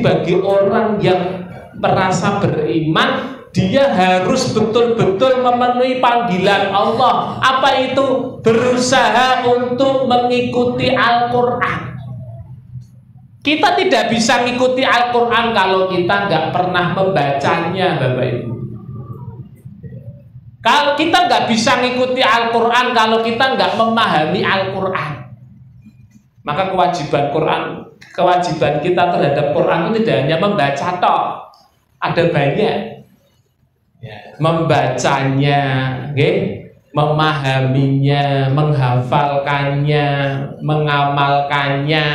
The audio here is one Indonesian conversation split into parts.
bagi orang yang merasa beriman, dia harus betul-betul memenuhi panggilan Allah. Apa itu? Berusaha untuk mengikuti Al-Quran. Kita tidak bisa mengikuti Al-Quran kalau kita nggak pernah membacanya, Bapak Ibu. Kalau kita nggak bisa mengikuti Al-Quran kalau kita nggak memahami Al-Quran. Maka kewajiban kita terhadap Quran itu tidak hanya membaca toh, ada banyak. Membacanya, memahaminya, menghafalkannya, mengamalkannya,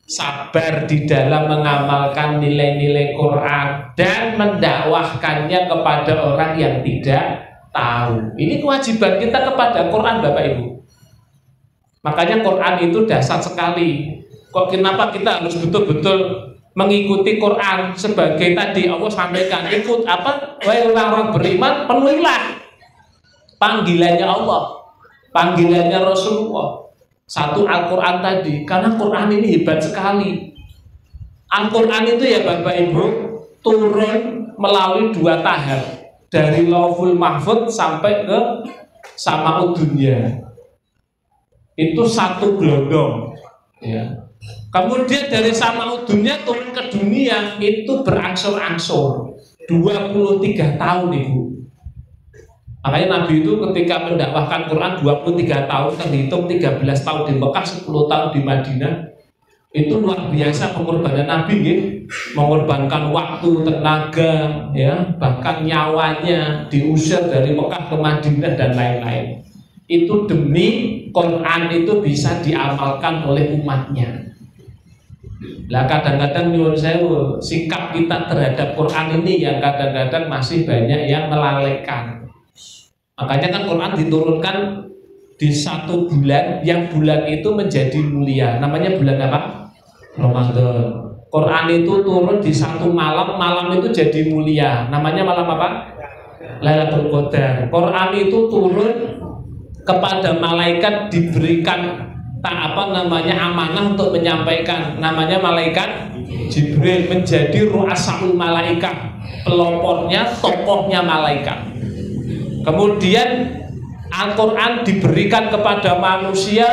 sabar di dalam mengamalkan nilai-nilai Quran, dan mendakwahkannya kepada orang yang tidak tahu. Ini kewajiban kita kepada Quran, Bapak Ibu. Makanya Quran itu dasar sekali. Kok kenapa kita harus betul-betul mengikuti Quran? Sebagai tadi Allah sampaikan, ikut apa? Wahai orang-orang beriman, penuhilah panggilannya Allah, panggilannya Rasulullah. Satu Al-Quran tadi, karena Quran ini hebat sekali. Al-Quran itu ya Bapak Ibu turun melalui 2 tahap, dari Lauhul Mahfuz sampai ke Samaud Dunya. Itu satu gelondong, ya. Kemudian dari Samaud Dunya turun ke dunia itu berangsur-angsur 23 tahun, Ibu. Makanya Nabi itu ketika mendakwahkan Quran 23 tahun, terhitung 13 tahun di Mekah, 10 tahun di Madinah. Itu luar biasa pengorbanan Nabi, ya. Mengorbankan waktu, tenaga, ya, bahkan nyawanya, diusir dari Mekah ke Madinah dan lain-lain. Itu demi Quran itu bisa diamalkan oleh umatnya. Lah kadang-kadang menurut saya sikap kita terhadap Quran ini yang kadang-kadang masih banyak yang melalaikan. Makanya kan Quran diturunkan di 1 bulan, yang bulan itu menjadi mulia. Namanya bulan apa? Ramadan. Quran itu turun di 1 malam, malam itu jadi mulia. Namanya malam apa? Lailatul Qadar. Quran itu turun kepada malaikat, diberikan amanah untuk menyampaikan. Namanya malaikat Jibril, menjadi ru'asaul malaikat, pelopornya, tokohnya malaikat. Kemudian Al-Quran diberikan kepada manusia,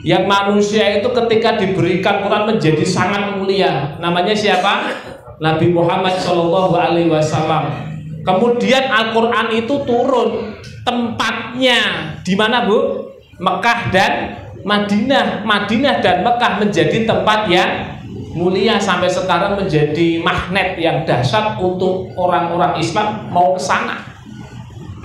yang manusia itu ketika diberikan Quran menjadi sangat mulia. Namanya siapa? Nabi Muhammad SAW. Kemudian Al-Quran itu turun, tempatnya di mana, Bu? Mekah dan Madinah. Madinah dan Mekah menjadi tempat yang mulia, sampai sekarang menjadi magnet yang dahsyat untuk orang-orang Islam mau ke sana.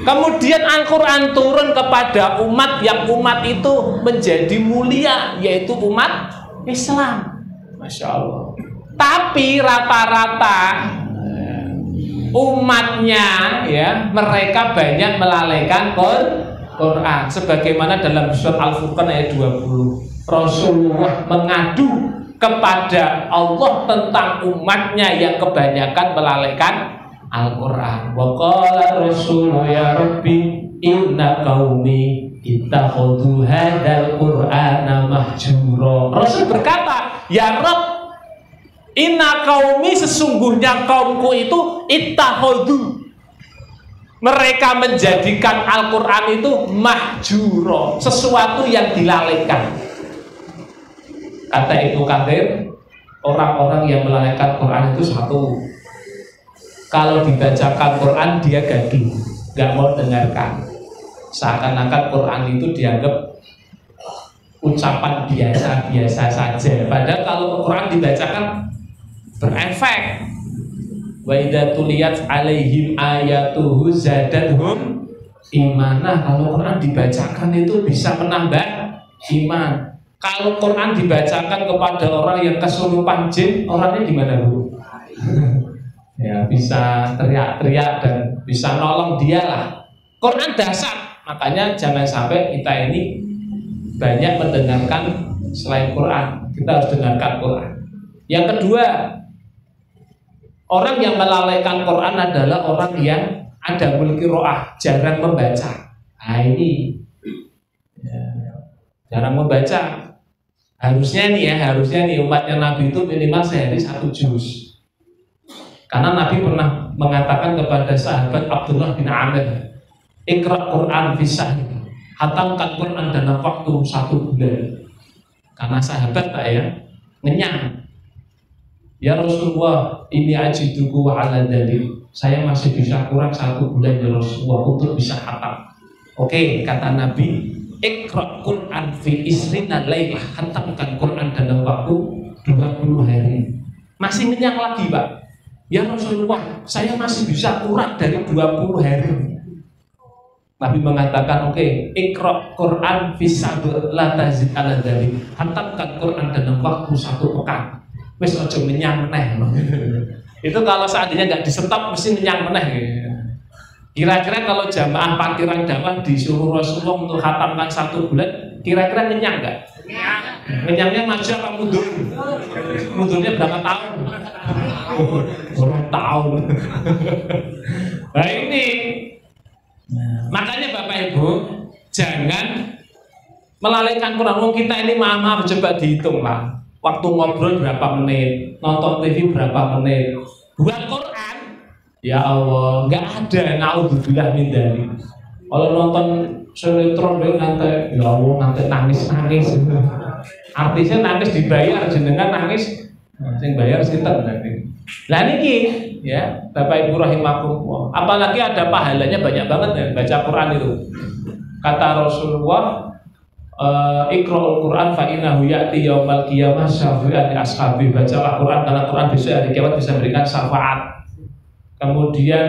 Kemudian Al-Quran turun kepada umat, yang umat itu menjadi mulia, yaitu umat Islam. Masya Allah. Tapi rata-rata umatnya, ya, mereka banyak melalaikan Quran. Sebagaimana dalam surat Al-Furqan ayat 20, Rasulullah mengadu kepada Allah tentang umatnya yang kebanyakan melalaikan Al-Quran. Wa qala Rasul ya Rabbi inna qaumi ittakhadhu hadzal Qur'ana mahjura. Rasul berkata, ya Rabb, inna qaumi, sesungguhnya kaumku itu ittakhadhu, mereka menjadikan Al-Quran itu mahjura, sesuatu yang dilalaikan. Kata Ibnu Katsir, orang-orang yang melalaikan Quran itu satu, kalau dibacakan Quran dia gaduh, nggak mau dengarkan, seakan-akan Quran itu dianggap ucapan biasa-biasa saja. Padahal kalau Quran dibacakan berefek. Wa idza tuliyat alaihim ayatuhu zadatuhum imanah. Kalau Quran dibacakan itu bisa menambah iman. Kalau Quran dibacakan kepada orang yang kesurupan jin, orangnya gimana, Bu? Ya, bisa teriak-teriak dan bisa nolong dia lah. Quran dahsyat. Makanya jangan sampai kita ini banyak mendengarkan selain Quran. Kita harus dengarkan Quran. Yang kedua, orang yang melalaikan Quran adalah orang yang ada mulki ro'ah, jarang membaca. Nah ini, ya, jarang membaca. Harusnya nih umatnya Nabi itu minimal sehari 1 juz. Karena Nabi pernah mengatakan kepada sahabat Abdullah bin Amir, "Iqra' Quran fi syahr." Hatamkan Quran dalam waktu 1 bulan. Karena sahabat ngenyang. Ya Rasulullah, ini ajiduku ala dalil. Saya masih bisa kurang 1 bulan ya Rasulullah untuk bisa hatam. Oke, kata Nabi, Iqra' Quran fi isrina lailah. Hatamkan Quran dalam waktu 20 hari. Masih ngenyang lagi, Pak. Ya Rasulullah, saya masih bisa kurang dari 20 hari. Nabi mengatakan, oke, Iqra' Quran fi sabr la tazid ala dalil. Hatamkan Quran dalam waktu 1 pekan. Wis aja menyang meneh. Itu kalau seandainya nggak di-stop mesti menyang meneh. Kira-kira kalau jamaah parkiran dakwah disuruh Rasulullah untuk khatamkan 1 bulan, kira-kira menyang nggak? Menyangnya maju apa mundur? Mundurnya berapa tahun? Berapa tahun? Nah ini, makanya Bapak Ibu jangan melalaikan Quran. Kita ini maaf coba dihitung lah. Waktu ngobrol berapa menit, nonton TV berapa menit, buat Quran, ya Allah, nggak ada. Naudzubillah min dzalik. Kalau nonton sinetron nanti, ya Allah, nanti nangis. Artisnya nangis dibayar, jenengan nangis, yang bayar sinten nanti. Lah niki, ya Bapak Ibu rahimakumullah. Apalagi ada pahalanya banyak banget ya baca Quran itu. Kata Rasulullah, Iqra'ul Quran fa innahu ya'ti yaumal qiyamah syafi'an li ashabi. Bacalah Quran karena Quran besok hari kiamat bisa memberikan syafaat. Kemudian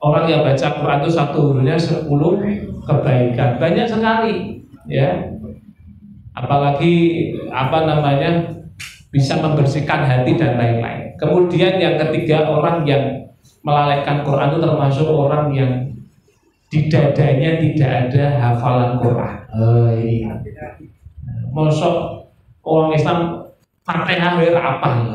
orang yang baca Quran itu 1 hurufnya 10 kebaikan. Banyak sekali, ya. Apalagi bisa membersihkan hati dan lain-lain. Kemudian yang ketiga, orang yang melalaikan Quran itu termasuk orang yang di dadanya tidak ada hafalan Quran. Iya. Mosok orang Islam Fatihah apa?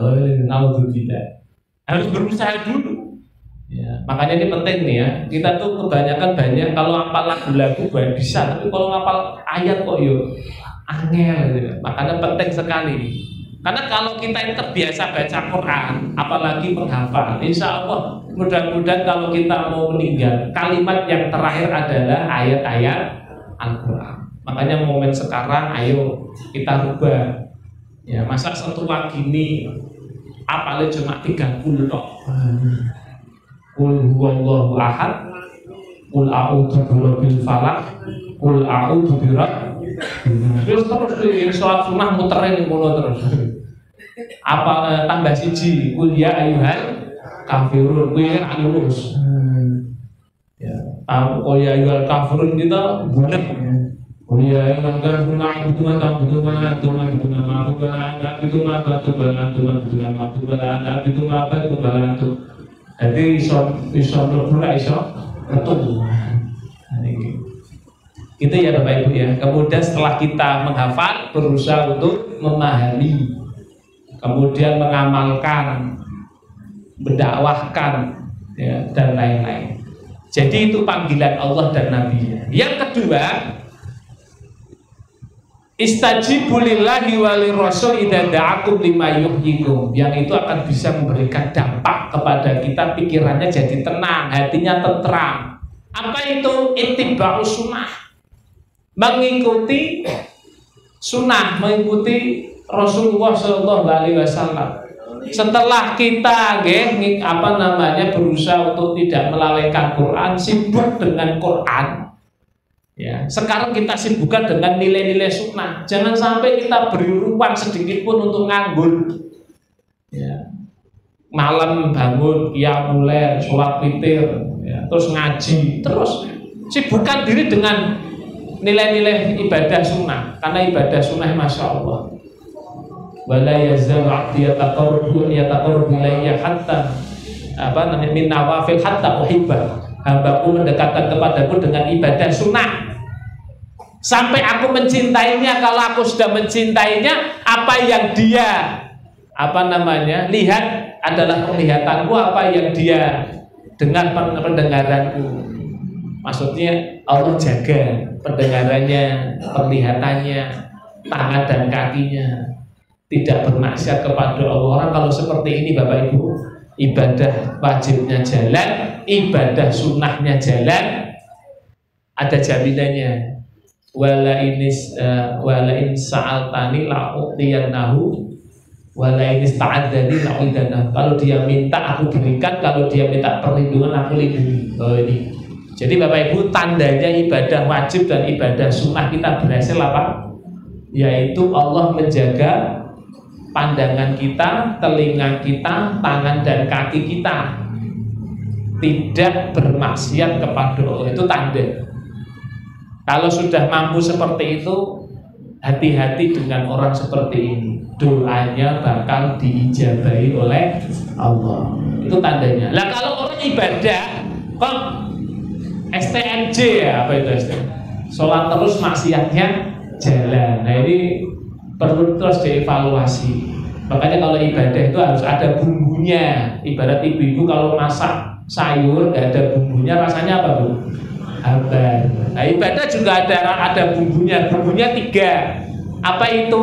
Naudzubillah. Harus berusaha dulu. Ya, makanya ini penting nih ya. Kita tuh kebanyakan kalau hafal lagu-lagu bisa, tapi kalau hafal ayat kok angel gitu. Makanya penting sekali. Karena kalau kita ini terbiasa baca Quran, apalagi menghafal, insya Allah mudah-mudahan kalau kita mau meninggal, kalimat yang terakhir adalah ayat-ayat Al-Quran. Makanya momen sekarang, ayo kita rubah. Ya, masa setua gini, apalagi cuma 30 tok. Qul huwallahu ahad, qul a'udzu birabbil falaq, qul a'udzu terus sholat sunnah muterin ngono terus. Apa tambah siji, qul ya ayyuhal kafirun, kuwi kan lurus. Ya, qul ya ayyuhal kafirun kita bulat. Qul ya ayyuhal kafirun a'udzu bika jadi iso mlebu iso metu. Gitu ya Bapak Ibu ya. Kemudian setelah kita menghafal, berusaha untuk memahami, kemudian mengamalkan, mendakwahkan, ya, dan lain-lain. Jadi itu panggilan Allah dan Nabi. Yang kedua, istajibu lillahi walir rasul idza da'akum lima yuhyikum. Yang itu akan bisa memberikan dampak kepada kita, pikirannya jadi tenang, hatinya tentram. Apa itu? Ittiba'us sunnah. Mengikuti sunnah, mengikuti Rasulullah SAW. Setelah kita berusaha untuk tidak melalaikan Quran, sibuk dengan Quran, ya, sekarang kita sibukkan dengan nilai-nilai sunnah. Jangan sampai kita beri ruang sedikit pun untuk nganggur. Ya. Malam bangun, ya mulai sholat witir, ya, terus ngaji, terus sibukkan diri dengan nilai-nilai ibadah sunnah. Karena ibadah sunnah masya Allah. Wala yazal 'abdi yataqarrabu ilayya hatta min nawafil hatta uhibba. Hambaku mendekatkan kepadaku dengan ibadah sunnah sampai aku mencintainya. Kalau aku sudah mencintainya, apa yang dia lihat adalah penglihatanku, apa yang dia dengar pendengaranku. Maksudnya Allah jaga pendengarannya, penglihatannya, tangan dan kakinya, tidak bermaksiat kepada Allah. Orang kalau seperti ini Bapak Ibu, ibadah wajibnya jalan, ibadah sunnahnya jalan, ada jaminannya. Wala in sa'altani la'u'tiyannahu wala in ista'adzani la'u'idanahu. Kalau dia minta aku berikan, kalau dia minta perlindungan aku lindungi. Oh ini. Jadi Bapak Ibu, tandanya ibadah wajib dan ibadah sunnah kita berhasil apa? Yaitu Allah menjaga pandangan kita, telinga kita, tangan dan kaki kita tidak bermaksiat kepada Allah. Itu tanda. Kalau sudah mampu seperti itu, hati-hati dengan orang seperti ini. Doanya bakal diijabahi oleh Allah. Itu tandanya. Lah kalau orang ibadah kok STMJ ya, apa itu STMJ? Sholat terus maksiatnya jalan. Nah ini perlu terus dievaluasi. Makanya kalau ibadah itu harus ada bumbunya. Ibarat ibu-ibu kalau masak sayur nggak ada bumbunya, rasanya apa Bu? Hambar. Nah ibadah juga ada bumbunya. Bumbunya 3. Apa itu?